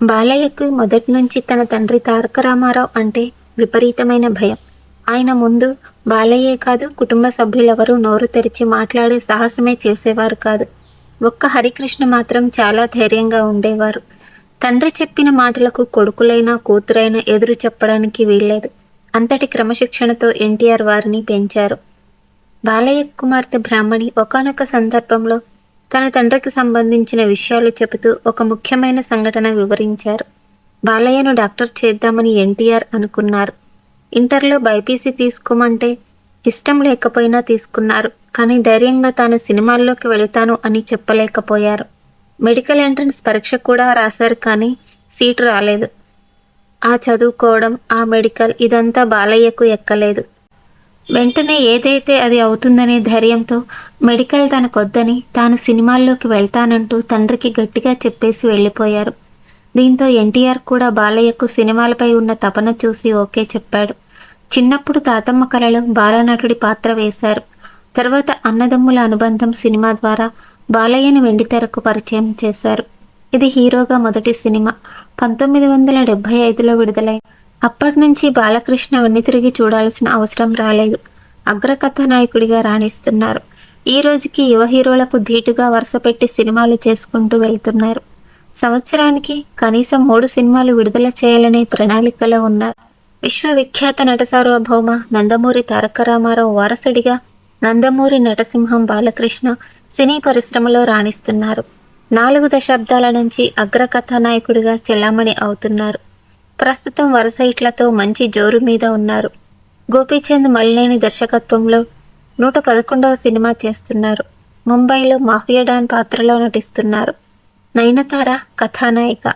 బాలయ్యకు మొదటి నుంచి తన తండ్రి తారక రామారావు అంటే విపరీతమైన భయం. ఆయన ముందు బాలయ్యే కాదు, కుటుంబ సభ్యులెవరూ నోరు తెరిచి మాట్లాడే సాహసమే చేసేవారు కాదు. ఒక్క హరికృష్ణ మాత్రం చాలా ధైర్యంగా ఉండేవారు. తండ్రి చెప్పిన మాటలకు కొడుకులైనా కూతురైనా ఎదురు చెప్పడానికి వీల్లేదు. అంతటి క్రమశిక్షణతో ఎన్టీఆర్ వారిని పెంచారు. బాలయ్య కుమార్తె బ్రాహ్మణి ఒకానొక సందర్భంలో తన తండ్రికి సంబంధించిన విషయాలు చెబుతూ ఒక ముఖ్యమైన సంఘటన వివరించారు. బాలయ్యను డాక్టర్ చేద్దామని ఎన్టీఆర్ అనుకున్నారు. ఇంటర్లో బైపీసీ తీసుకోమంటే ఇష్టం లేకపోయినా తీసుకున్నారు. కానీ ధైర్యంగా తాను సినిమాల్లోకి వెళతాను అని చెప్పలేకపోయారు. మెడికల్ ఎంట్రన్స్ పరీక్ష కూడా రాశారు, కానీ సీటు రాలేదు. ఆ చదువుకోవడం, ఆ మెడికల్, ఇదంతా బాలయ్యకు ఎక్కలేదు. వెంటనే ఏదైతే అది అవుతుందనే ధైర్యంతో మెడికల్ తనకొద్దని తాను సినిమాల్లోకి వెళ్తానంటూ తండ్రికి గట్టిగా చెప్పేసి వెళ్ళిపోయారు. దీంతో ఎన్టీఆర్ కూడా బాలయ్యకు సినిమాలపై ఉన్న తపన చూసి ఓకే చెప్పాడు. చిన్నప్పుడు తాతమ్మ కలలో బాలనటుడి పాత్ర వేశారు. తర్వాత అన్నదమ్ముల అనుబంధం సినిమా ద్వారా బాలయ్యను వెండితెరకు పరిచయం చేశారు. ఇది హీరోగా మొదటి సినిమా. 1975లో విడుదలై అప్పటి నుంచి బాలకృష్ణ వెన్నితిరిగి చూడాల్సిన అవసరం రాలేదు. అగ్రకథానాయకుడిగా రాణిస్తున్నారు. ఈ రోజుకి యువ హీరోలకు ధీటుగా వరుసపెట్టి సినిమాలు చేసుకుంటూ వెళ్తున్నారు. సంవత్సరానికి కనీసం 3 సినిమాలు విడుదల చేయాలనే ప్రణాళికలో ఉన్నారు. విశ్వవిఖ్యాత నట సార్వభౌమ నందమూరి తారక రామారావు వారసుడిగా నందమూరి నటసింహం బాలకృష్ణ సినీ పరిశ్రమలో రాణిస్తున్నారు. 4 దశాబ్దాల నుంచి అగ్రకథానాయకుడిగా చెల్లామణి అవుతున్నారు. ప్రస్తుతం వరుస హిట్లతో మంచి జోరు మీద ఉన్నారు. గోపీచంద్ మలినేని దర్శకత్వంలో 111వ సినిమా చేస్తున్నారు. ముంబైలో మాఫియా డాన్ పాత్రలో నటిస్తున్నారు. నయనతార కథానాయిక.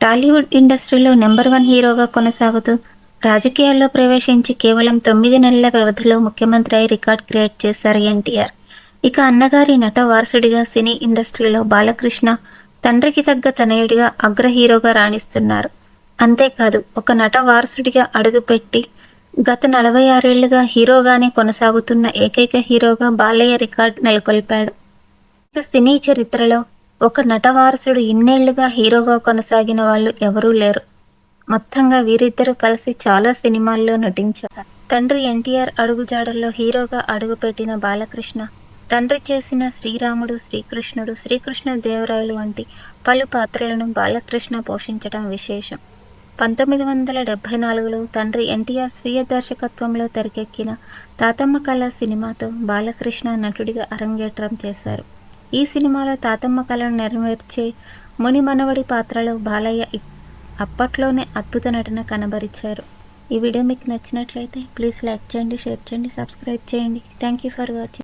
టాలీవుడ్ ఇండస్ట్రీలో నెంబర్ 1 హీరోగా కొనసాగుతూ రాజకీయాల్లో ప్రవేశించి కేవలం 9 నెలల వ్యవధిలో ముఖ్యమంత్రి అయి రికార్డ్ క్రియేట్ చేశారు ఎన్టీఆర్. ఇక అన్నగారి నట వారసుడిగా సినీ ఇండస్ట్రీలో బాలకృష్ణ తండ్రికి తగ్గ తనయుడిగా అగ్ర హీరోగా రాణిస్తున్నారు. అంతేకాదు, ఒక నట వారసుడిగా అడుగుపెట్టి గత 46 ఏళ్లుగా హీరోగానే కొనసాగుతున్న ఏకైక హీరోగా బాలయ్య రికార్డ్ నెలకొల్పాడు. సినీ చరిత్రలో ఒక నట వారసుడు ఇన్నేళ్లుగా హీరోగా కొనసాగిన వాళ్ళు ఎవరూ లేరు. మొత్తంగా వీరిద్దరూ కలిసి చాలా సినిమాల్లో నటించారు. తండ్రి ఎన్టీఆర్ అడుగుజాడల్లో హీరోగా అడుగుపెట్టిన బాలకృష్ణ తండ్రి చేసిన శ్రీరాముడు, శ్రీకృష్ణుడు, శ్రీకృష్ణదేవరాయలు వంటి పలు పాత్రలను బాలకృష్ణ పోషించడం విశేషం. 1974లో తండ్రి ఎన్టీఆర్ స్వీయ దర్శకత్వంలో తెరకెక్కిన తాతమ్మ కళ సినిమాతో బాలకృష్ణ నటుడిగా అరంగేట్రం చేశారు. ఈ సినిమాలో తాతమ్మ కళను నెరవేర్చే ముని మనవడి పాత్రలో బాలయ్య అప్పట్లోనే అద్భుత నటన కనబరిచారు. ఈ వీడియో మీకు నచ్చినట్లయితే ప్లీజ్ లైక్ చేయండి, షేర్ చేయండి, సబ్స్క్రైబ్ చేయండి. Thank you for watching.